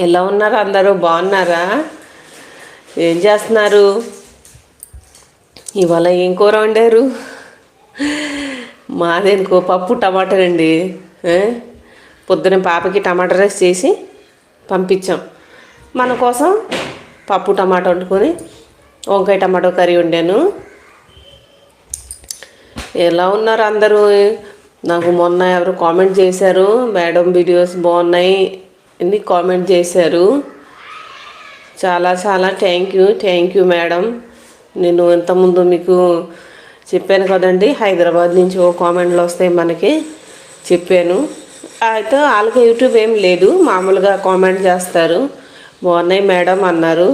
ఎలా ఉన్నారు అందరూ? బాగున్నారా? ఏం చేస్తున్నారు? ఇవాళ ఏం కూర వండారు? మాదేనుకో పప్పు టమాటా అండి. పొద్దున పాపకి టమాటా రైస్ చేసి పంపించాం. మన కోసం పప్పు టమాటా వండుకొని వంకాయ టమాటో కర్రీ వండాను. ఎలా ఉన్నారు అందరూ? నాకు మొన్న ఎవరు కామెంట్ చేశారు, మేడం వీడియోస్ బాగున్నాయి అని కామెంట్ చేశారు. చాలా చాలా థ్యాంక్ యూ మేడం. నేను ఇంతకుముందు మీకు చెప్పాను కదండి, హైదరాబాద్ నుంచి ఓ కామెంట్లు వస్తాయి మనకి చెప్పాను. అయితే వాళ్ళకి యూట్యూబ్ ఏం లేదు, మామూలుగా కామెంట్ చేస్తారు. బాగున్నాయి మేడం అన్నారు.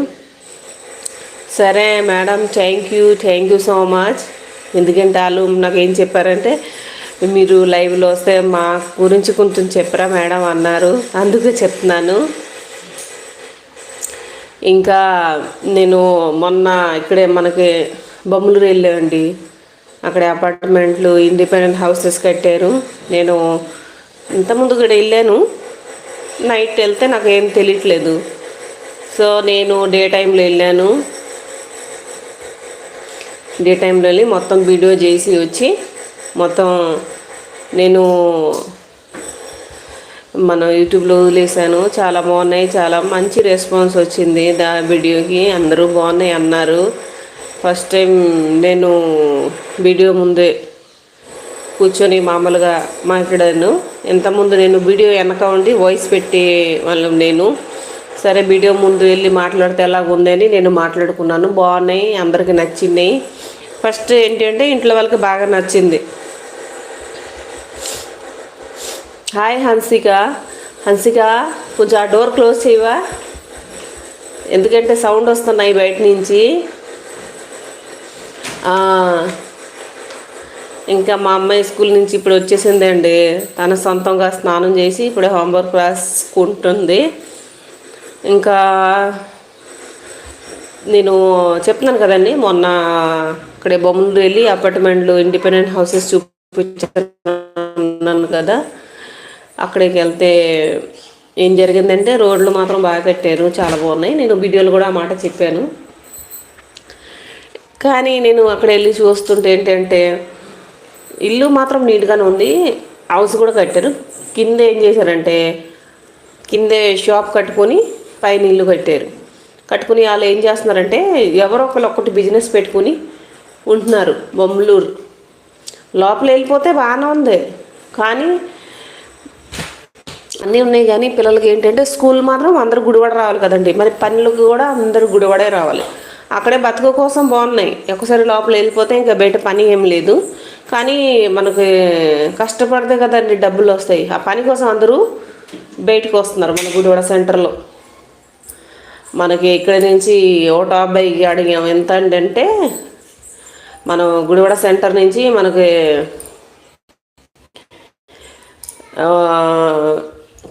సరే madam, thank you so much. ఎందుకంటే వాళ్ళు నాకు ఏం చెప్పారంటే, మీరు లైవ్లో వస్తే మా గురించి కొంచెం చెప్పరా మేడం అన్నారు. అందుకే చెప్తున్నాను. ఇంకా నేను మొన్న ఇక్కడే మనకి బొమ్మలూరు వెళ్ళామండి. అక్కడ అపార్ట్మెంట్లు, ఇండిపెండెంట్ హౌసెస్ కట్టారు. నేను ఇంతకుముందు కూడా వెళ్ళాను. నైట్ వెళ్తే నాకు ఏం తెలియట్లేదు. సో నేను డే టైంలో వెళ్ళాను. డే టైంలో వెళ్ళి మొత్తం వీడియో చేసి వచ్చి మొత్తం నేను మన యూట్యూబ్లో వదిలేసాను. చాలా బాగున్నాయి, చాలా మంచి రెస్పాన్స్ వచ్చింది వీడియోకి. అందరూ బాగున్నాయి అన్నారు. ఫస్ట్ టైం నేను వీడియో ముందే కూర్చొని మామూలుగా మాట్లాడాను. ఇంతకుముందు నేను వీడియో వెనక ఉండి వాయిస్ పెట్టే వాళ్ళం నేను. సరే వీడియో ముందు వెళ్ళి మాట్లాడితే ఎలాగుందని నేను మాట్లాడుకున్నాను. బాగున్నాయి, అందరికీ నచ్చినాయి. ఫస్ట్ ఏంటంటే ఇంట్లో వాళ్ళకి బాగా నచ్చింది. హాయ్ హన్సిక కొంచెం ఆ డోర్ క్లోజ్ చేయవా, ఎందుకంటే సౌండ్ వస్తున్నాయి బయట నుంచి. ఇంకా మా అమ్మాయి స్కూల్ నుంచి ఇప్పుడు వచ్చేసిందండి. తన సొంతంగా స్నానం చేసి ఇప్పుడే హోంవర్క్ రాసుకుంటుంది. ఇంకా నేను చెప్తున్నాను కదండి, మొన్న ఇక్కడే బొమ్మలు వెళ్ళి అపార్ట్మెంట్లు, ఇండిపెండెంట్ హౌసెస్ చూపించాను కదా. అక్కడికి వెళ్తే ఏం జరిగిందంటే, రోడ్లు మాత్రం బాగా కట్టారు, చాలా బాగున్నాయి. నేను వీడియోలు కూడా ఆ మాట చెప్పాను. కానీ నేను అక్కడ వెళ్ళి చూస్తుంటే ఏంటంటే, ఇల్లు మాత్రం నీట్గానే ఉంది. హౌస్ కూడా కట్టారు. కింద ఏం చేశారంటే, కిందే షాప్ కట్టుకొని పైన ఇల్లు కట్టుకుని వాళ్ళు ఏం చేస్తున్నారంటే, ఎవరో ఒకటి బిజినెస్ పెట్టుకుని ఉంటున్నారు. బొమ్మలూరు లోపల వెళ్ళిపోతే బాగానే ఉంది, కానీ అన్నీ ఉన్నాయి. కానీ పిల్లలకి ఏంటంటే, స్కూల్ మాత్రం అందరూ గుడివాడ రావాలి కదండి. మరి పనులకు కూడా అందరూ గుడివాడే రావాలి. అక్కడే బతుకు కోసం బాగున్నాయి. ఒకసారి లోపల వెళ్ళిపోతే ఇంకా బయట పని ఏం లేదు. కానీ మనకి కష్టపడితే కదండి డబ్బులు వస్తాయి. ఆ పని కోసం అందరూ బయటకు వస్తున్నారు. మన గుడివాడ సెంటర్లో మనకి ఇక్కడ నుంచి 150కి అడిగాం. ఎంత అంటే మనం గుడివాడ సెంటర్ నుంచి మనకి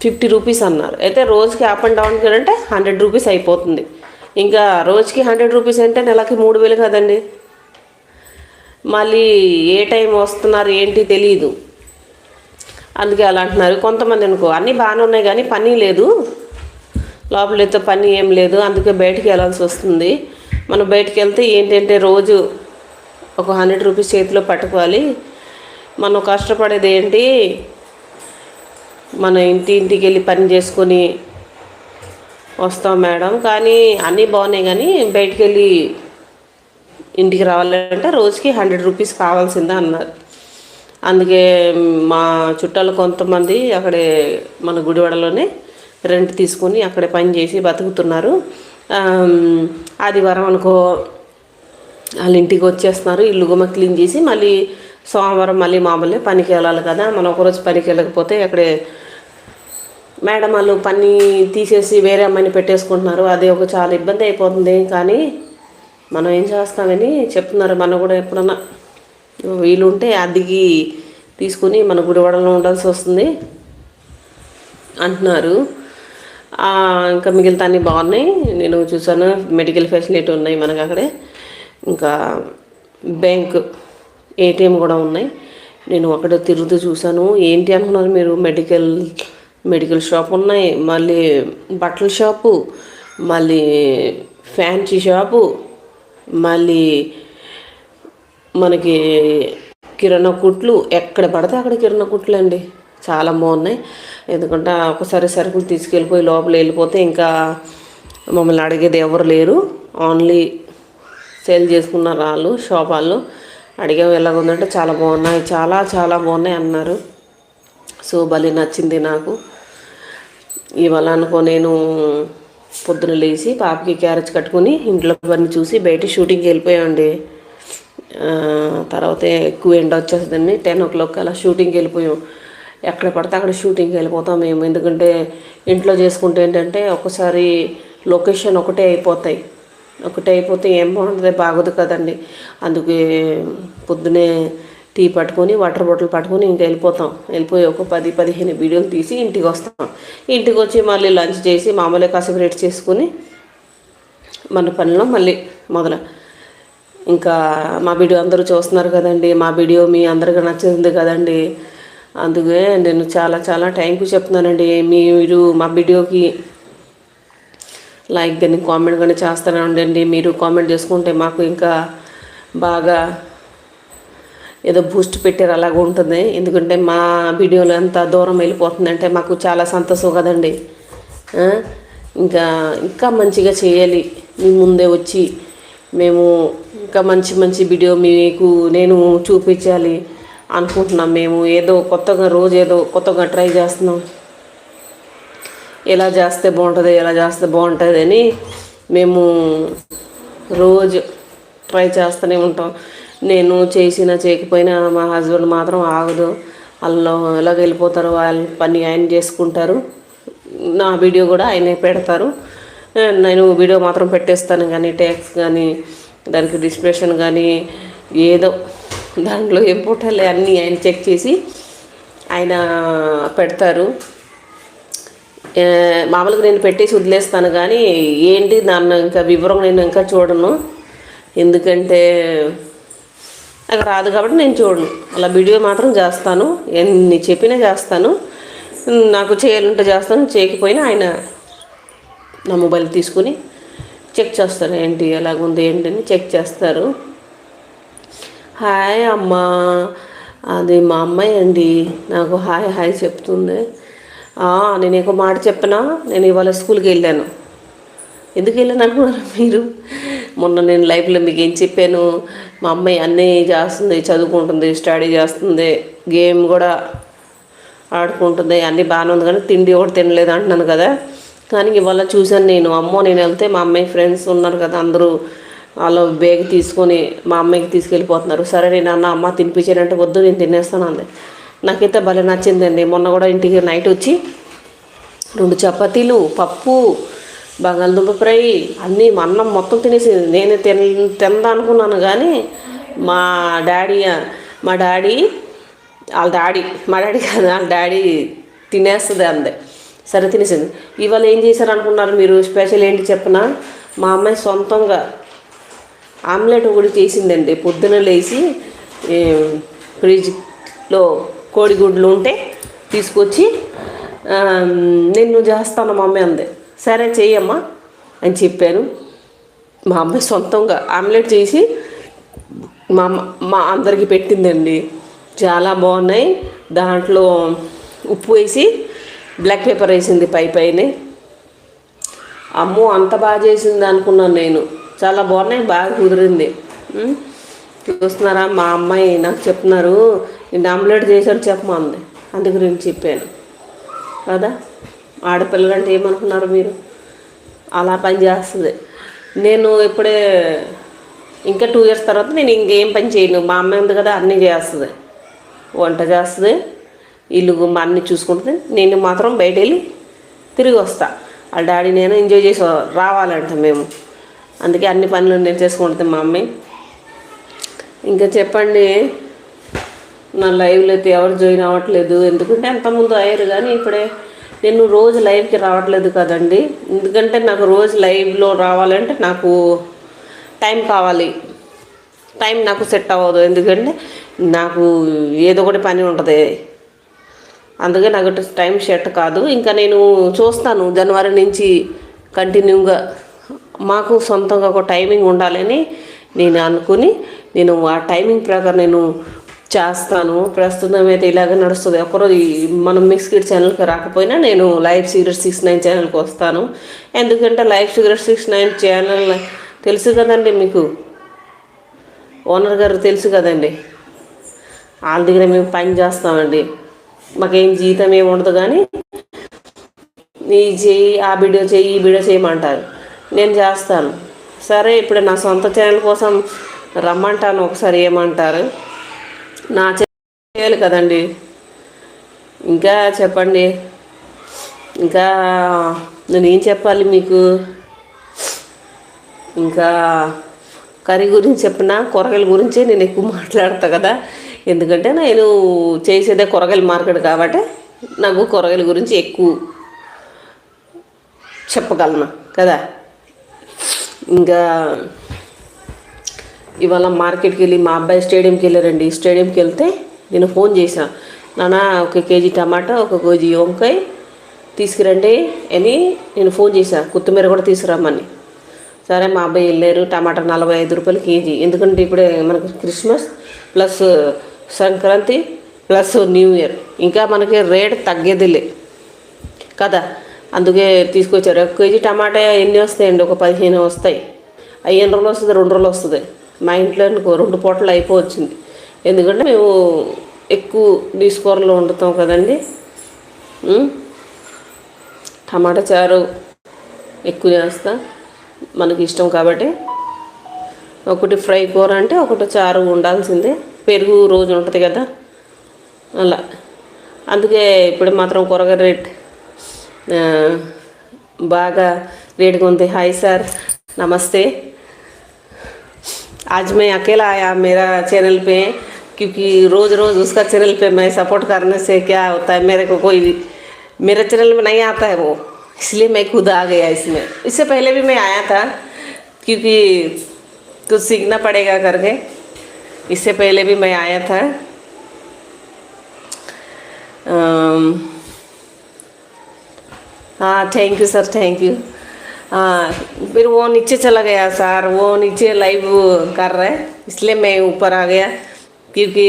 50 రూపీస్ అన్నారు. అయితే రోజుకి అప్ అండ్ డౌన్కి అంటే 100 రూపీస్ అయిపోతుంది. ఇంకా రోజుకి 100 రూపీస్ అంటే నెలకి 3000 కదండి. మళ్ళీ ఏ టైం వస్తున్నారు ఏంటి తెలియదు. అందుకే అలా అంటున్నారు. కొంతమంది అనుకో అన్నీ బాగానే ఉన్నాయి కానీ పని లేదు, లోపలైతే పని ఏం లేదు, అందుకే బయటికి వెళ్ళాల్సి వస్తుంది. మనం బయటికి వెళ్తే ఏంటంటే రోజు ఒక 100 రూపీస్ చేతిలో పట్టుకోవాలి. మనం కష్టపడేది ఏంటి, మన ఇంటికి వెళ్ళి పని చేసుకొని వస్తాం మేడం. కానీ అన్నీ బాగున్నాయి, కానీ బయటికి వెళ్ళి ఇంటికి రావాలంటే రోజుకి 100 రూపీస్ కావాల్సిందే అన్నారు. అందుకే మా చుట్టాలు కొంతమంది అక్కడే మన గుడివాడలోనే రెంట్ తీసుకొని అక్కడే పని చేసి బతుకుతున్నారు. ఆదివారం అనుకో వాళ్ళ ఇంటికి వచ్చేస్తున్నారు. ఇల్లు గుమ్మ క్లీన్ చేసి మళ్ళీ సోమవారం మళ్ళీ మామూలుగా పనికి వెళ్ళాలి కదా. మనం ఒకరోజు పనికి వెళ్ళకపోతే అక్కడే మేడం వాళ్ళు పని తీసేసి వేరే అమ్మాయిని పెట్టేసుకుంటున్నారు. అది ఒక చాలా ఇబ్బంది అయిపోతుంది. కానీ మనం ఏం చేస్తామని చెప్తున్నారు. మనం కూడా ఎప్పుడన్నా వీలుంటే అద్దెకి తీసుకుని మన గుడివాడలో ఉండాల్సి వస్తుంది అంటున్నారు. ఇంకా మిగిలితే అన్నీ బాగున్నాయి. నేను చూసాను, మెడికల్ ఫెసిలిటీ ఉన్నాయి మనకు అక్కడే. ఇంకా బ్యాంక్ ఏటీఎం కూడా ఉన్నాయి. నేను అక్కడ తిరుగుతూ చూసాను. ఏంటి అనుకున్నారు మీరు, మెడికల్ మెడికల్ షాప్ ఉన్నాయి, మళ్ళీ బట్టల షాపు, మళ్ళీ ఫ్యాన్సీ షాపు, మళ్ళీ మనకి కిరాణా కుట్లు, ఎక్కడ పడితే అక్కడ కిరాణా కుట్లు అండి. చాలా బాగున్నాయి. ఎందుకంటే ఒకసారి సరుకులు తీసుకెళ్ళిపోయి లోపల వెళ్ళిపోతే ఇంకా మమ్మల్ని అడిగేది ఎవరు లేరు. ఓన్లీ సేల్ చేసుకున్నారు వాళ్ళు, షాప్ వాళ్ళు. అడిగాము ఎలాగుందంటే చాలా బాగున్నాయి, చాలా చాలా బాగున్నాయి అన్నారు. సో భలే నచ్చింది నాకు. ఇవాళ అనుకో నేను పొద్దున లేచి పాపకి క్యారేజ్ కట్టుకుని ఇంట్లో పని చూసి బయట షూటింగ్కి వెళ్ళిపోయామండి. తర్వాత ఎక్కువ ఎండ వచ్చేస్తుందండి. 10 o'clock అలా షూటింగ్కి వెళ్ళిపోయాం. ఎక్కడ పడితే అక్కడ షూటింగ్కి వెళ్ళిపోతాం మేము. ఎందుకంటే ఇంట్లో చేసుకుంటే ఏంటంటే ఒకసారి లొకేషన్ ఒకటే అయిపోతే ఏం బాగుంటుంది, బాగోదు కదండి. అందుకే పొద్దునే టీ పట్టుకొని వాటర్ బాటిల్ పట్టుకొని ఇంకా వెళ్ళిపోయి ఒక 10-15 వీడియోలు తీసి ఇంటికి వస్తాం. ఇంటికి వచ్చి మళ్ళీ లంచ్ చేసి మామూలుగా కాసేపు రెడీ చేసుకుని మన పనిలో మళ్ళీ ఇంకా మా వీడియో అందరూ చూస్తున్నారు కదండి. మా వీడియో మీ అందరికీ నచ్చింది కదండి. అందుకే నేను చాలా చాలా థ్యాంక్ యూ చెప్తున్నానండి. మీరు మా వీడియోకి లైక్ కానీ కామెంట్ కానీ చేస్తూనే ఉండండి. మీరు కామెంట్ చేసుకుంటే మాకు ఇంకా బాగా ఏదో బూస్ట్ పెట్టారు అలాగ ఉంటుంది. ఎందుకంటే మా వీడియోలో ఎంత దూరం వెళ్ళిపోతుందంటే మాకు చాలా సంతోషం కదండి. ఇంకా మంచిగా చేయాలి. మీ ముందే వచ్చి మేము ఇంకా మంచి మంచి వీడియో మీకు నేను చూపించాలి అనుకుంటున్నాం. మేము ఏదో కొత్తగా ట్రై చేస్తున్నాం. ఎలా చేస్తే బాగుంటుంది అని మేము రోజు ట్రై చేస్తూనే ఉంటాం. నేను చేయకపోయినా మా హస్బెండ్ మాత్రం ఆగదు. వాళ్ళు ఎలాగ వెళ్ళిపోతారు, వాళ్ళ పని ఆయన చేసుకుంటారు. నా వీడియో కూడా ఆయనే పెడతారు. నేను వీడియో మాత్రం పెట్టేస్తాను. కానీ ట్యాక్స్ కానీ దానికి డిస్క్రిప్షన్ కానీ ఏదో దాంట్లో ఏం పుట్టాలి అన్నీ ఆయన చెక్ చేసి ఆయన పెడతారు. మామూలుగా నేను పెట్టేసి వదిలేస్తాను. కానీ ఏంటి దాన్ని ఇంకా వివరం నేను ఇంకా చూడను. ఎందుకంటే నాకు రాదు కాబట్టి నేను చూడను. అలా వీడియో మాత్రం చేస్తాను. ఎన్ని చెప్పినా చేస్తాను. నాకు చేయాలంటే చేస్తాను, చేయకపోయినా ఆయన నా మొబైల్ తీసుకుని చెక్ చేస్తారు. ఏంటి ఎలాగుంది ఏంటని చెక్ చేస్తారు. హాయ్ అమ్మా, అది మా అమ్మాయి అండి నాకు హాయ్ చెప్తుంది. నేను ఒక మాట చెప్పనా, నేను ఇవాళ స్కూల్కి వెళ్ళాను. ఎందుకు వెళ్ళాను అనుకున్నారు మీరు? మొన్న నేను లైఫ్లో మీకు ఏం చెప్పాను, మా అమ్మాయి అన్నీ చేస్తుంది, చదువుకుంటుంది, స్టడీ చేస్తుంది, గేమ్ కూడా ఆడుకుంటుంది, అన్నీ బాగానే ఉంది. కానీ తిండి ఒకటి తినలేదు అంటున్నాను కదా. కానీ ఇవాళ చూశాను నేను వెళ్తే మా అమ్మాయి ఫ్రెండ్స్ ఉన్నారు కదా, అందరూ వాళ్ళు బ్యాగ్ తీసుకొని మా అమ్మాయికి తీసుకెళ్ళిపోతున్నారు. సరే నేను అమ్మ తినిపించానంటే వద్దు నేను తినేస్తాను అంది. నాకైతే భలే నచ్చిందండి. మొన్న కూడా ఇంటికి నైట్ వచ్చి 2 చపాతీలు, పప్పు, బంగాళదుంప ఫ్రై అన్నీ అన్నం మొత్తం తినేసింది. నేను తిందా అనుకున్నాను. కానీ మా డాడీ కాదు, వాళ్ళ డాడీ తినేస్తుంది అందే. సరే తినేసింది. ఇవాళ ఏం చేశారు అనుకున్నారు మీరు? స్పెషల్ ఏంటి చెప్పనా? మా అమ్మాయి సొంతంగా ఆమ్లెట్ ఒకటి చేసిందండి. పొద్దున లేచి ఫ్రిడ్జ్లో కోడిగుడ్లు ఉంటే తీసుకొచ్చి నేను చేస్తాను మమ్మీ అంది. సరే చెయ్యమ్మా అని చెప్పాను. మా అమ్మాయి సొంతంగా ఆమ్లెట్ చేసి మా అందరికి పెట్టిందండి. చాలా బాగున్నాయి. దాంట్లో ఉప్పు వేసి బ్లాక్ పెప్పర్ వేసింది పైనే. అమ్మో అంత బాగా చేసింది అనుకున్నాను నేను. చాలా బాగున్నాయి, బాగా కుదిరింది. చూస్తున్నారా, మా అమ్మాయి నాకు చెప్తున్నారు నేను ఆమ్లెట్ చేశాడు చెప్పమంది. అందుకు నేను చెప్పాను కదా. ఆడపిల్లలంటే ఏమనుకున్నారు మీరు? అలా పని చేస్తుంది. నేను ఇప్పుడే ఇంకా 2 years తర్వాత నేను ఇంకేం పని చేయను. మా అమ్మాయి ఉంది కదా, అన్నీ చేస్తుంది. వంట చేస్తుంది, ఇల్లు గుమ్మ అన్నీ చూసుకుంటుంది. నేను మాత్రం బయట వెళ్ళి తిరిగి వస్తా. వాళ్ళ డాడీ నేను ఎంజాయ్ చేసి రావాలంట మేము. అందుకే అన్ని పనులు నేను చేసుకుంటుంది మా అమ్మాయి. ఇంకా చెప్పండి, నా లైవ్లో అయితే ఎవరు జాయిన్ అవ్వట్లేదు. ఎందుకంటే అంతకుముందు అయ్యారు కానీ ఇప్పుడే నేను రోజు లైవ్కి రావట్లేదు కదండి. ఎందుకంటే నాకు రోజు లైవ్లో రావాలంటే నాకు టైం కావాలి. టైం నాకు సెట్ అవ్వదు. ఎందుకంటే నాకు ఏదో ఒకటి పని ఉంటుంది. అందుకే నాకు టైం సెట్ కాదు. ఇంకా నేను చూస్తాను జనవరి నుంచి కంటిన్యూగా. మాకు సొంతంగా ఒక టైమింగ్ ఉండాలని నేను అనుకుని నేను ఆ టైమింగ్ ప్రకారం నేను చేస్తాను. ప్రస్తుతం అయితే ఇలాగే నడుస్తుంది. ఒకరోజు మనం మిక్స్ కిడ్ ఛానల్కి రాకపోయినా నేను లైవ్ సీక్రెట్ 69 ఛానల్కి వస్తాను. ఎందుకంటే లైవ్ సీక్రెట్ 69 ఛానల్ తెలుసు కదండి మీకు, ఓనర్ గారు తెలుసు కదండి. వాళ్ళ దగ్గర మేము పని చేస్తామండి. మాకేం జీతం ఏమి ఉండదు, కానీ నీ చెయ్యి, ఆ వీడియో చెయ్యి, ఈ వీడియో చేయమంటారు, నేను చేస్తాను. సరే ఇప్పుడు నా సొంత ఛానల్ కోసం రమ్మంటాను, ఒకసారి ఏమంటారు, నా చేయాలి కదండి. ఇంకా చెప్పండి, ఇంకా నేనేం చెప్పాలి మీకు. ఇంకా కర్రీ గురించి చెప్పిన, కూరగాయల గురించి నేను ఎక్కువ మాట్లాడతా కదా. ఎందుకంటే నేను చేసేదే కూరగాయల మార్కెట్ కాబట్టి నాకు కూరగాయల గురించి ఎక్కువ చెప్పగలను కదా. ఇంకా ఇవాళ మార్కెట్కి వెళ్ళి మా అబ్బాయి స్టేడియంకి వెళ్ళారండి. స్టేడియంకి వెళ్తే నేను ఫోన్ చేశాను, నాన్న 1 కేజీ టమాటా, 1 కేజీ వంకాయ తీసుకురండి అని నేను ఫోన్ చేశాను. కొత్తిమీర కూడా తీసుకురామని. సరే మా అబ్బాయి వెళ్ళారు. టమాటా 45 రూపాయలు కేజీ. ఎందుకంటే ఇప్పుడే మనకు Christmas plus Sankranti plus new year, ఇంకా మనకి రేట్ తగ్గేదిలే కదా. అందుకే తీసుకొచ్చారు. 1 కేజీ టమాటా ఎన్ని వస్తాయండి? ఒక 15 వస్తాయి. అవి ఎన్ని రోజులు వస్తుంది? 2 రోజులు వస్తుంది. మా ఇంట్లో 2 పూటలు అయిపోవచ్చింది. ఎందుకంటే మేము ఎక్కువ కూరలు వండుతాం కదండి. టమాటా చారు ఎక్కువ చేస్తా, మనకి ఇష్టం కాబట్టి. ఒకటి ఫ్రై కూర అంటే ఒకటి చారు ఉండాల్సిందే. పెరుగు రోజు ఉంటుంది కదా అలా. అందుకే ఇప్పుడు మాత్రం కూరగాయ రేట్ బాగా రేటుగా ఉంది. హాయ్ సార్, नमस्ते। आज मैं अकेला आया मेरा चैनल पे, क्योंकि रोज़ रोज़ उसका चैनल पे मैं सपोर्ट करने से क्या होता है, मेरे को कोई मेरे चैनल में नहीं आता है वो, इसलिए मैं खुद आ गया इसमें। इससे पहले भी मैं आया था, क्योंकि कुछ सीखना पड़ेगा करके, इससे पहले भी मैं आया था। हाँ thank you sir, thank you. फिर वो नीचे चला गया सर, वो नीचे लाइव कर रहा है, इसलिए मैं ऊपर आ गया, क्योंकि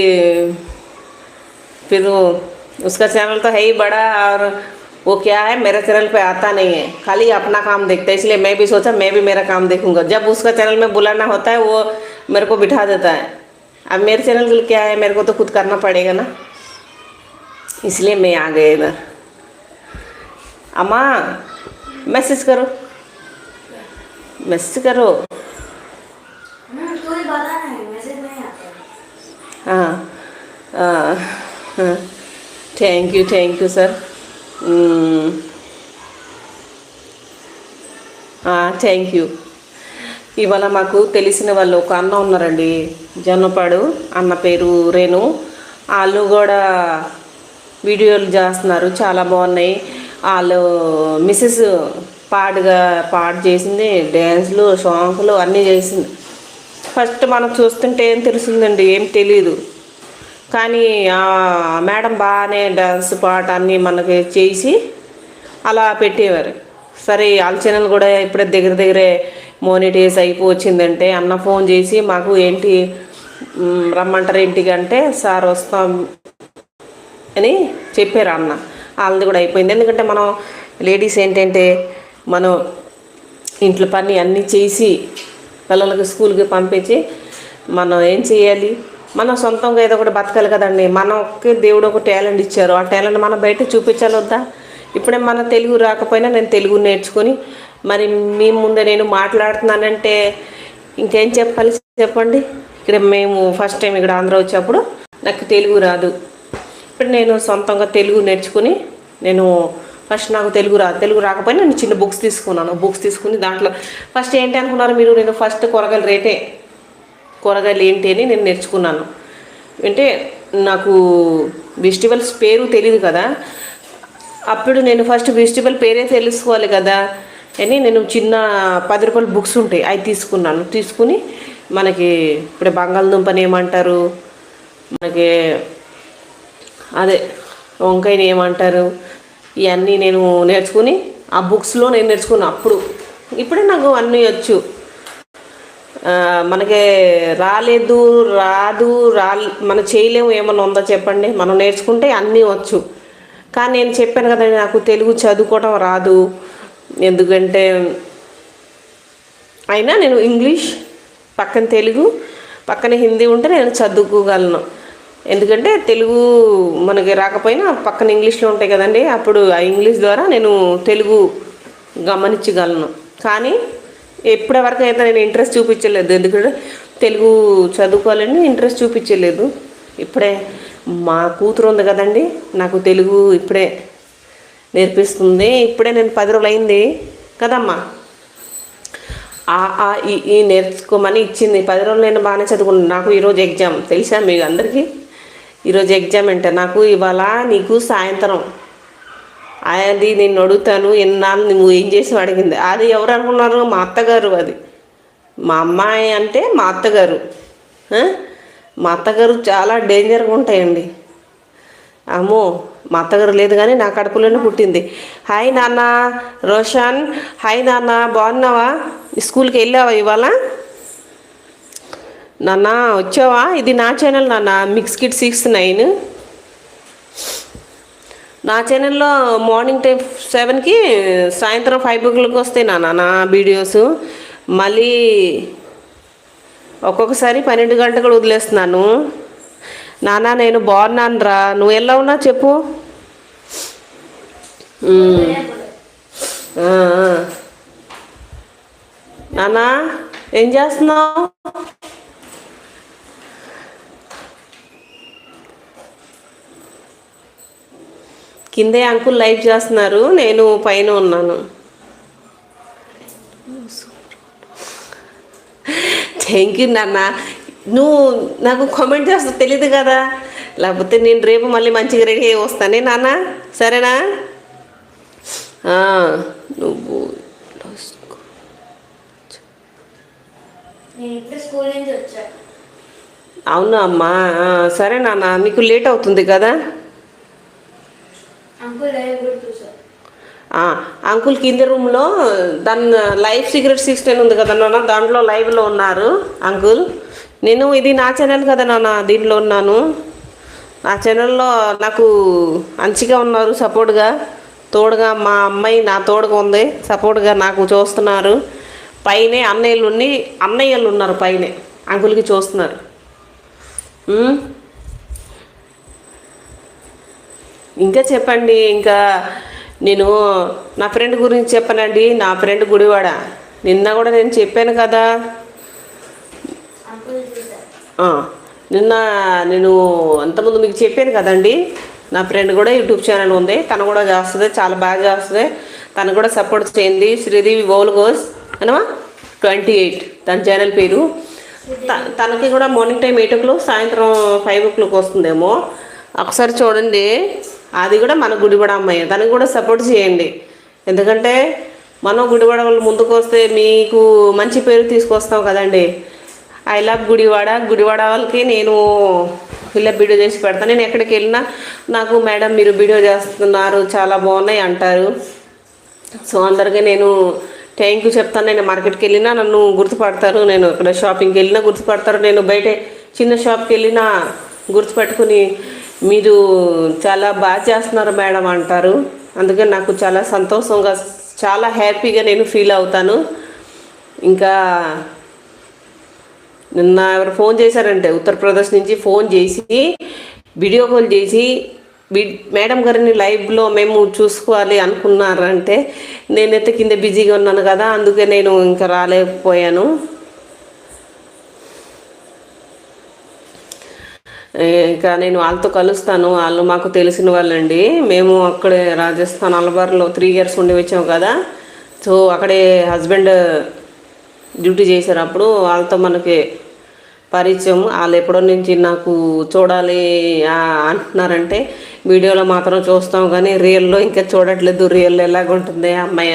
फिर वो उसका चैनल तो है ही बड़ा, और वो क्या है मेरे चैनल पे आता नहीं है, खाली अपना काम देखता है। इसलिए मैं भी सोचा मैं भी मेरा काम देखूंगा। जब उसका चैनल में बुलाना होता है वो मेरे को बिठा देता है। अब मेरे चैनल के लिए क्या है, मेरे को तो खुद करना पड़ेगा ना, इसलिए मैं आ गया इधर। अम्मा मैसेज करो, मैसेज करो। कोई बता नहीं, मैसेज नहीं आता। हाँ हाँ, thank you sir. Thank you. ఇవాళ మాకు తెలిసిన వాళ్ళు ఒక అన్న ఉన్నారండి, జొన్నపాడు అన్న, పేరు రేణు. వాళ్ళు కూడా వీడియోలు చేస్తున్నారు, చాలా బాగున్నాయి. వాళ్ళు మిస్సెస్ పాడు చేసింది, డ్యాన్స్లు సాంగ్లు అన్నీ చేసింది. ఫస్ట్ మనం చూస్తుంటే ఏం తెలుస్తుందండి, ఏం తెలియదు. కానీ ఆ మేడం బాగానే డ్యాన్స్ పాట అన్నీ మనకి చేసి అలా పెట్టేవారు. సరే వాళ్ళ ఛానల్ కూడా ఇప్పుడే దగ్గరే మోనిటైజ్ అయిపోవచ్చిందంటే అన్న ఫోన్ చేసి మాకు ఏంటి రమ్మంటారు ఇంటికి అంటే, సార్ వస్తాం అని చెప్పారు అన్న. వాళ్ళది కూడా అయిపోయింది. ఎందుకంటే మనం లేడీస్ ఏంటంటే మనం ఇంట్లో పని అన్నీ చేసి పిల్లలకి స్కూల్కి పంపించి మనం ఏం చేయాలి, మనం సొంతంగా ఏదో ఒకటి బతకాలి కదండి. మనకి దేవుడు ఒక టాలెంట్ ఇచ్చారు, ఆ టాలెంట్ మనం బయట చూపించాలి వద్దా? ఇప్పుడే మన తెలుగు రాకపోయినా నేను తెలుగు నేర్చుకొని మరి మీ ముందే నేను మాట్లాడుతున్నానంటే ఇంకేం చెప్పాలి చెప్పండి. ఇక్కడ మేము ఫస్ట్ టైం ఇక్కడ ఆంధ్ర వచ్చేప్పుడు నాకు తెలుగు రాదు. ఇప్పుడు నేను సొంతంగా తెలుగు నేర్చుకుని, నేను ఫస్ట్ నాకు తెలుగు రాకపోయినా నేను చిన్న బుక్స్ తీసుకున్నాను. బుక్స్ తీసుకుని దాంట్లో ఫస్ట్ ఏంటి అనుకున్నారు మీరు, నేను ఫస్ట్ కూరగాయలు ఏంటి అని నేను నేర్చుకున్నాను. అంటే నాకు వెజిటబుల్స్ పేరు తెలియదు కదా, అప్పుడు నేను ఫస్ట్ వెజిటబుల్ పేరే తెలుసుకోవాలి కదా అని నేను చిన్న 10 రూపాయల బుక్స్ ఉంటాయి అవి తీసుకున్నాను. తీసుకుని మనకి ఇప్పుడు బంగాళదుంపని ఏమంటారు, మనకి అదే వంకాయని ఏమంటారు, ఇవన్నీ నేను నేర్చుకుని ఆ బుక్స్లో నేను నేర్చుకున్నాను అప్పుడు. ఇప్పుడే నాకు అన్నీ వచ్చు. మనకి రాలేదు రాదు మనం చేయలేము ఏమన్నా ఉందో చెప్పండి. మనం నేర్చుకుంటే అన్నీ వచ్చు. కానీ నేను చెప్పాను కదండి, నాకు తెలుగు చదువుకోవడం రాదు. ఎందుకంటే అయినా నేను ఇంగ్లీష్ పక్కన తెలుగు పక్కన హిందీ ఉంటే నేను చదువుకోగలను. ఎందుకంటే తెలుగు మనకి రాకపోయినా పక్కన ఇంగ్లీష్లో ఉంటాయి కదండి, అప్పుడు ఆ ఇంగ్లీష్ ద్వారా నేను తెలుగు గమనించగలను. కానీ ఎప్పటివరకు అయితే నేను ఇంట్రెస్ట్ చూపించలేదు, ఎందుకంటే తెలుగు చదువుకోవాలని ఇంట్రెస్ట్ చూపించలేదు. ఇప్పుడే మా కూతురు ఉంది కదండి, నాకు తెలుగు ఇప్పుడే నేర్పిస్తుంది. ఇప్పుడే నేను 10 రోజులు అయింది కదమ్మా ఈ నేర్చుకోమని ఇచ్చింది. 10 రోజులు నేను బాగానే చదువుకున్నాను. నాకు ఈరోజు ఎగ్జామ్ తెలుసా మీకు అందరికీ? ఈరోజు ఎగ్జామ్ అంటే నాకు ఇవాళ నీకు సాయంత్రం అది నేను అడుగుతాను, ఎన్నాళ్ళు నువ్వు ఏం చేసి అడిగింది. అది ఎవరు అనుకున్నారు? మా అత్తగారు. అది మా అమ్మాయి అంటే మా అత్తగారు. మా అత్తగారు చాలా డేంజర్గా ఉంటాయండి. అమ్మో, మా అత్తగారు లేదు కానీ నా కడుపులోనే పుట్టింది. హాయ్ నాన్న రోషన్, హాయ్ నాన్న, బాగున్నావా? స్కూల్కి వెళ్ళావా ఇవాళ? నాన్న వచ్చావా? ఇది నా ఛానల్ నాన్న, మిక్స్ కిడ్ 69. నా ఛానల్లో మార్నింగ్ టైం 7కి, సాయంత్రం 5 o'clock వస్తాయి నా వీడియోస్. మళ్ళీ ఒక్కొక్కసారి 12 గంటలు కూడా వదిలేస్తున్నాను. నాన్న నేను బాగున్నాను రా, నువ్వు ఎలా ఉన్నా చెప్పు. నాన్న ఏం చేస్తున్నావు? కిందే అంకుల్ లైవ్ చేస్తున్నారు, నేను పైన ఉన్నాను. థ్యాంక్ యూ నాన్న. నువ్వు నాకు కామెంట్ చేస్తా తెలియదు కదా, లేకపోతే నేను రేపు మళ్ళీ మంచిగా రెడీ అయ్యి వస్తానే నాన్న, సరేనా? నువ్వు అవునా అమ్మా? సరే నాన్న, మీకు లేట్ అవుతుంది కదా. అంకుల్ కింద రూమ్లో దాని లైవ్ సీక్రెట్ 16 ఉంది కదా నాన్న, దాంట్లో లైవ్లో ఉన్నారు అంకుల్. నేను ఇది నా ఛానల్ కదా నాన్న, దీంట్లో ఉన్నాను. నా ఛానల్లో నాకు మంచిగా ఉన్నారు, సపోర్ట్గా తోడుగా. మా అమ్మాయి నా తోడుగా ఉంది, సపోర్ట్గా నాకు చూస్తున్నారు. పైనే అన్నయ్యలు ఉన్నారు, పైనే అంకుల్కి చూస్తున్నారు. ఇంకా చెప్పండి. ఇంకా నేను నా ఫ్రెండ్ గురించి చెప్పనండి. నా ఫ్రెండ్ గుడివాడ, నిన్న కూడా నేను చెప్పాను కదా. నిన్న నేను అంతకుముందు మీకు చెప్పాను కదండి, నా ఫ్రెండ్ కూడా యూట్యూబ్ ఛానల్ ఉంది, తను కూడా చేస్తుంది, చాలా బాగా చేస్తుంది. తను కూడా సపోర్ట్ చేయండి. శ్రీదేవి వోల్గోస్ అనమా 28 తన ఛానల్ పేరు. తనకి కూడా మార్నింగ్ టైం 8 o'clock, సాయంత్రం 5 o'clock వస్తుందేమో, ఒకసారి చూడండి. అది కూడా మన గుడివాడ అమ్మాయి, తనకు కూడా సపోర్ట్ చేయండి. ఎందుకంటే మనం గుడివాడ వాళ్ళు ముందుకు వస్తే మీకు మంచి పేరు తీసుకొస్తాం కదండి. I love Gudivada. గుడివాడ వాళ్ళకి నేను ఇలా వీడియో చేసి పెడతాను. నేను ఎక్కడికి వెళ్ళినా నాకు మేడం మీరు వీడియో చేస్తున్నారు చాలా బాగున్నాయి అంటారు. సో అందరికీ నేను థ్యాంక్ యూ చెప్తాను. నేను మార్కెట్కి వెళ్ళినా నన్ను గుర్తుపడతారు, నేను ఇక్కడ షాపింగ్కి వెళ్ళినా గుర్తుపడతారు, నేను బయట చిన్న షాప్కి వెళ్ళినా గుర్తుపెట్టుకుని మీరు చాలా బాగా చేస్తున్నారు మేడం అంటారు. అందుకే నాకు చాలా సంతోషంగా, చాలా హ్యాపీగా నేను ఫీల్ అవుతాను. ఇంకా నిన్న ఎవరు ఫోన్ చేశారంటే ఉత్తరప్రదేశ్ నుంచి ఫోన్ చేసి వీడియో కాల్ చేసి మేడం గారిని లైవ్లో మేము చూసుకోవాలి అనుకున్నారంటే, నేనైతే కింద బిజీగా ఉన్నాను కదా, అందుకే నేను ఇంకా రాలేకపోయాను. ఇంకా నేను వాళ్ళతో కలుస్తాను. వాళ్ళు మాకు తెలిసిన వాళ్ళండి. మేము అక్కడే రాజస్థాన్ అలబార్లో 3 years ఉండి వచ్చాము కదా. సో అక్కడే హస్బెండ్ డ్యూటీ చేశారు. అప్పుడు వాళ్ళతో మనకి పరిచయం. వాళ్ళు ఎప్పుడో నుంచి నాకు చూడాలి అంటున్నారంటే, వీడియోలో మాత్రం చూస్తాం కానీ రియల్లో ఇంకా చూడట్లేదు. రియల్లో ఎలాగుంటుంది అమ్మాయి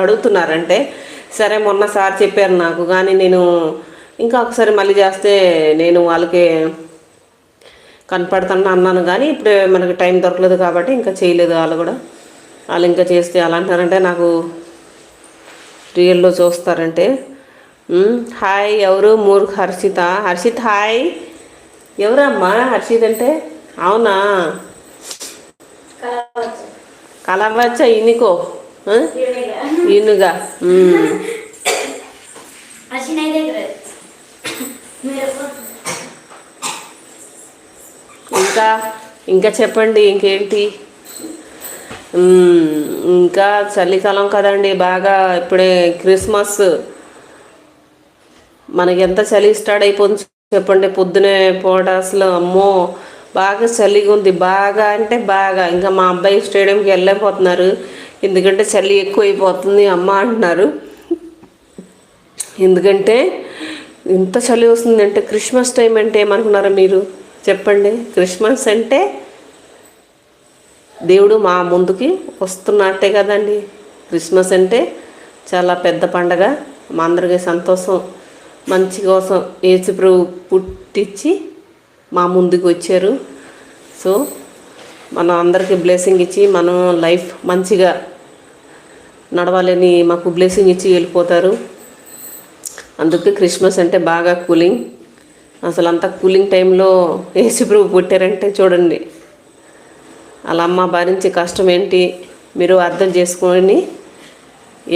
అడుగుతున్నారంటే, సరే మొన్న సార్ చెప్పారు నాకు, కానీ నేను ఇంకా ఒకసారి మళ్ళీ చేస్తే నేను వాళ్ళకి కనపడుతున్నా అన్నాను, కానీ ఇప్పుడే మనకి టైం దొరకలేదు కాబట్టి ఇంకా చేయలేదు. వాళ్ళు ఇంకా చేస్తే అలా అంటారంటే నాకు రియల్లో చూస్తారంటే. హాయ్, ఎవరు? హర్షిత. హర్షిత్ హాయ్. ఎవరమ్మా హర్షిత్ అంటే? అవునా, కలవచ్చా ఇనికో ఈనుగా. ఇంకా ఇంకా చెప్పండి, ఇంకేంటి? ఇంకా చలికాలం కదండి బాగా. ఇప్పుడే క్రిస్మస్, మనకి ఎంత చలి స్టార్ట్ అయిపోతుంది చెప్పండి. పొద్దునే పూట అసలు అమ్మో బాగా చలిగా ఉంది. బాగా అంటే బాగా. ఇంకా మా అబ్బాయి స్టేడియంకి వెళ్ళలేకపోతున్నారు, ఎందుకంటే చలి ఎక్కువ అయిపోతుంది అమ్మ అంటున్నారు. ఎందుకంటే ఇంత చలి వస్తుంది అంటే. క్రిస్మస్ టైం అంటే ఏమనుకున్నారా మీరు చెప్పండి? క్రిస్మస్ అంటే దేవుడు మా ముందుకి వస్తున్నట్టే కదండి. క్రిస్మస్ అంటే చాలా పెద్ద పండగ, మా అందరికీ సంతోషం. మంచి కోసం యేసుప్రభు పుట్టించి మా ముందుకు వచ్చారు. సో మనం అందరికీ బ్లెస్సింగ్ ఇచ్చి మనం లైఫ్ మంచిగా నడవాలని మాకు బ్లెస్సింగ్ ఇచ్చి వెళ్ళిపోతారు. అందుకే క్రిస్మస్ అంటే బాగా కూలింగ్. అసలు అంత కూలింగ్ టైంలో యేసుప్రభు పుట్టారంటే చూడండి, అలా అమ్మ భరించే కష్టం ఏంటి మీరు అర్థం చేసుకొని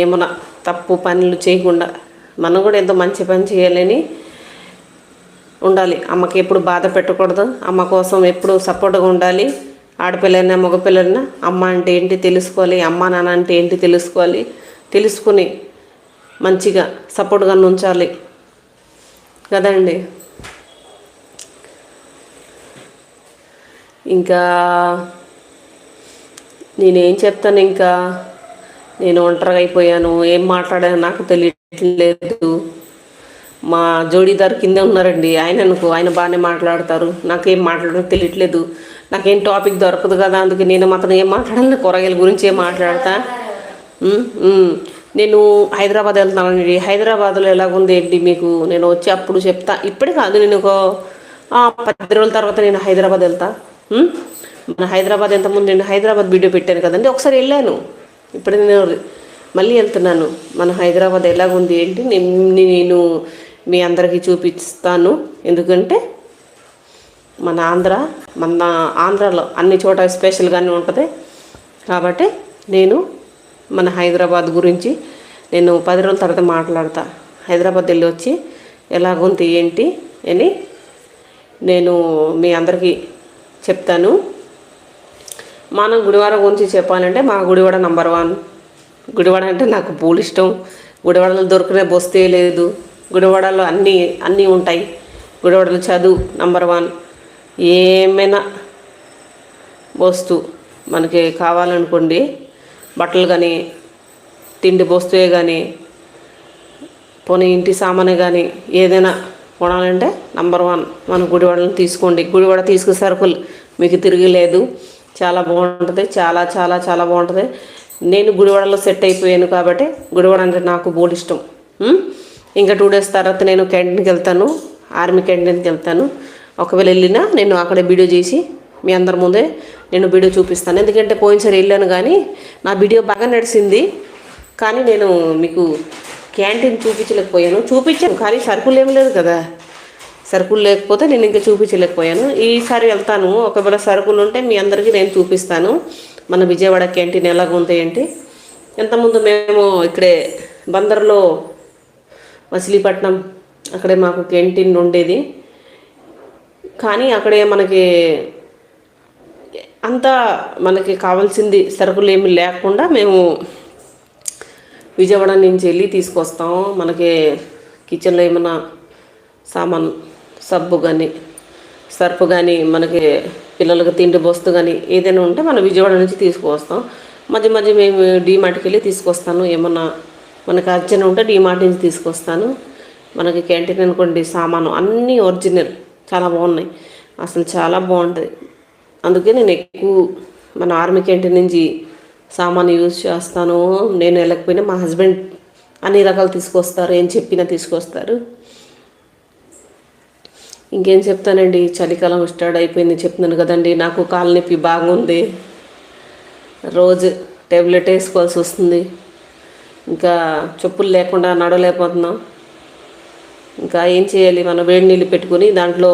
ఏమన్నా తప్పు పనులు చేయకుండా మనం కూడా ఎంతో మంచి పని చేయాలని ఉండాలి. అమ్మకి ఎప్పుడు బాధ పెట్టకూడదు, అమ్మ కోసం ఎప్పుడు సపోర్ట్గా ఉండాలి. ఆడపిల్లైనా మగపిల్లైనా అమ్మ అంటే ఏంటి తెలుసుకోవాలి, అమ్మ నాన్న అంటే ఏంటి తెలుసుకోవాలి. తెలుసుకుని మంచిగా సపోర్ట్గా ఉంచాలి కదండి. ఇంకా నేనేం చెప్తాను, ఇంకా నేను ఒంటరిగా అయిపోయాను. ఏం మాట్లాడానో నాకు తెలియట్లేదు. మా జోడీదారు కిందే ఉన్నారండి, ఆయన బాగానే మాట్లాడతారు. నాకేం మాట్లాడడం తెలియట్లేదు, నాకేం టాపిక్ దొరకదు కదా. అందుకే నేను మాత్రం ఏం మాట్లాడాలి, కూరగాయల గురించి ఏం మాట్లాడతా. నేను హైదరాబాద్ వెళ్తున్నానండి. హైదరాబాద్లో ఎలాగుంది ఏంటి మీకు నేను వచ్చి అప్పుడు చెప్తా. ఇప్పుడే కాదు, నేను ఒక 10 రోజుల తర్వాత నేను హైదరాబాద్ వెళ్తా. మన హైదరాబాద్ ఎంతమంది నేను హైదరాబాద్ వీడియో పెట్టాను కదండి, ఒకసారి వెళ్ళాను. ఇప్పుడు నేను మళ్ళీ వెళ్తున్నాను. మన హైదరాబాద్ ఎలాగుంది ఏంటి నేను మీ అందరికీ చూపిస్తాను. ఎందుకంటే మన ఆంధ్రాలో అన్ని చోట స్పెషల్గానే ఉంటుంది కాబట్టి నేను మన హైదరాబాద్ గురించి నేను 10 రోజుల తర్వాత మాట్లాడతా. హైదరాబాద్ వెళ్ళి వచ్చి ఎలాగుంది ఏంటి అని నేను మీ అందరికీ చెప్తాను. మనం గుడివాడ గురించి చెప్పాలంటే మా గుడివాడ నంబర్ 1. గుడివాడ అంటే నాకు పూలు ఇష్టం. గుడివాడలో దొరికిన బొస్తే లేదు. గుడివాడలో అన్నీ ఉంటాయి. గుడివాడలో చదువు నంబర్ 1. ఏమైనా వస్తువు మనకి కావాలనుకోండి, బట్టలు కానీ తిండి వస్తువే కానీ పోనీ ఇంటి సామానే కానీ ఏదైనా కొనాలంటే నంబర్ 1 మన గుడివాడలను తీసుకోండి. గుడివాడ తీసుకు సరుకులు మీకు తిరగలేదు. చాలా బాగుంటుంది, చాలా చాలా చాలా బాగుంటుంది. నేను గుడివాడలో సెట్ అయిపోయాను కాబట్టి గుడివాడ అంటే నాకు బోల్డ్ ఇష్టం. ఇంకా 2 డేస్ తర్వాత నేను క్యాంటీన్కి వెళ్తాను, ఆర్మీ క్యాంటీన్కి వెళ్తాను. ఒకవేళ వెళ్ళినా నేను అక్కడే వీడియో చేసి మీ అందరి ముందే నేను వీడియో చూపిస్తాను. ఎందుకంటే పోయినసారి వెళ్ళాను కానీ నా వీడియో బాగా నడిచింది, కానీ నేను మీకు క్యాంటీన్ చూపించాను కానీ సరుకులు ఏమి లేదు కదా. సరుకులు లేకపోతే నేను ఇంకా చూపించలేకపోయాను. ఈసారి వెళ్తాను, ఒకవేళ సరుకులు ఉంటే మీ అందరికీ నేను చూపిస్తాను. మన విజయవాడ క్యాంటీన్ ఎలాగుంది ఏంటి. ఇంతకుముందు మేము ఇక్కడే బందర్లో మచిలీపట్నం అక్కడే మాకు క్యాంటీన్ ఉండేది, కానీ అక్కడే మనకి కావాల్సింది సరుకులు ఏమి లేకుండా మేము విజయవాడ నుంచి వెళ్ళి తీసుకొస్తాం. మనకి కిచెన్లో ఏమైనా సామాన్ సబ్బు కానీ సర్ఫ్ కానీ మనకి పిల్లలకు తిండి బొస్తు కానీ ఏదైనా ఉంటే మనం విజయవాడ నుంచి తీసుకువస్తాం. మధ్య మేము డీమార్ట్కి వెళ్ళి తీసుకొస్తాను. ఏమన్నా మనకు అర్జెంట్ ఉంటే డీమార్ట్ నుంచి తీసుకొస్తాను. మనకి క్యాంటీన్ అనుకోండి సామాను అన్నీ ఒరిజినల్ చాలా బాగున్నాయి, అసలు చాలా బాగుంటుంది. అందుకే నేను ఎక్కువ మన ఆర్మీ క్యాంటీన్ నుంచి సామాను యూజ్ చేస్తాను. నేను వెళ్ళకపోయినా మా హస్బెండ్ అన్ని రకాలు తీసుకొస్తారు, ఏం చెప్పినా తీసుకొస్తారు. ఇంకేం చెప్తానండి, చలికాలం స్టార్ట్ అయిపోయింది చెప్తున్నాను కదండి. నాకు కాలు నొప్పి బాగుంది, రోజు టాబ్లెట్ వేసుకోవాల్సి వస్తుంది. ఇంకా చెప్పులు లేకుండా నడవలేకపోతున్నాం. ఇంకా ఏం చేయాలి, మనం వేడి నీళ్ళు పెట్టుకుని దాంట్లో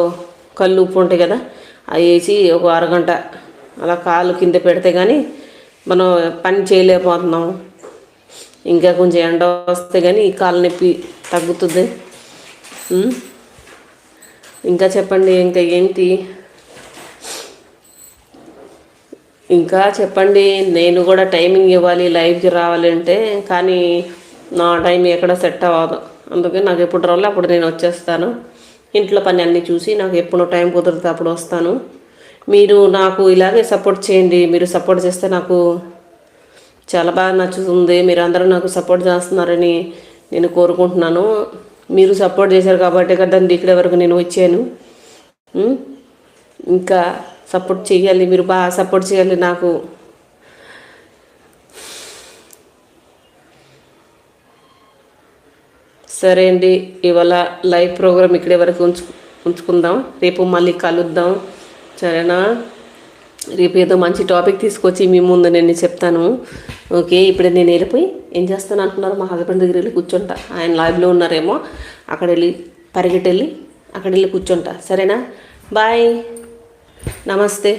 కళ్ళు ఉప్పు ఉంటాయి కదా, అవి వేసి ఒక అరగంట అలా కాలు కింద పెడితే కానీ మనం పని చేయలేకపోతున్నాం. ఇంకా కొంచెం ఎండ వస్తే కానీ ఈ కాలు నొప్పి తగ్గుతుంది. ఇంకా చెప్పండి, ఇంకా ఏంటి, ఇంకా చెప్పండి. నేను కూడా టైమింగ్ ఇవ్వాలి, లైవ్కి రావాలి అంటే, కానీ నా టైం ఎక్కడ సెట్ అవ్వదు. అందుకే నాకు ఎప్పుడు రావాలో అప్పుడు నేను వచ్చేస్తాను. ఇంట్లో పని అన్నీ చూసి నాకు ఎప్పుడు టైం కుదిరితే అప్పుడు వస్తాను. మీరు నాకు ఇలాగే సపోర్ట్ చేయండి. మీరు సపోర్ట్ చేస్తే నాకు చాలా బాగా నచ్చుతుంది. మీరు అందరూ నాకు సపోర్ట్ చేస్తున్నారని నేను కోరుకుంటున్నాను. మీరు సపోర్ట్ చేశారు కాబట్టి కదండి ఇక్కడ వరకు నేను వచ్చాను. ఇంకా సపోర్ట్ చేయాలి, మీరు బాగా సపోర్ట్ చేయాలి నాకు. సరే అండి, ఇవాళ లైవ్ ప్రోగ్రామ్ ఇక్కడే వరకు ఉంచుకుందాం. రేపు మళ్ళీ కలుద్దాం, సరేనా? రేపు ఏదో మంచి టాపిక్ తీసుకొచ్చి మీ ముందు నేను చెప్తాను. ఓకే, ఇప్పుడే నేను వెళ్ళిపోయి ఏం చేస్తాను అంటున్నారు, మా హస్బెండ్ దగ్గర వెళ్ళి కూర్చుంటా. ఆయన లైవ్లో ఉన్నారేమో, అక్కడ వెళ్ళి పరిగెట్టెళ్ళి అక్కడ వెళ్ళి కూర్చుంటా. సరేనా? బాయ్, నమస్తే.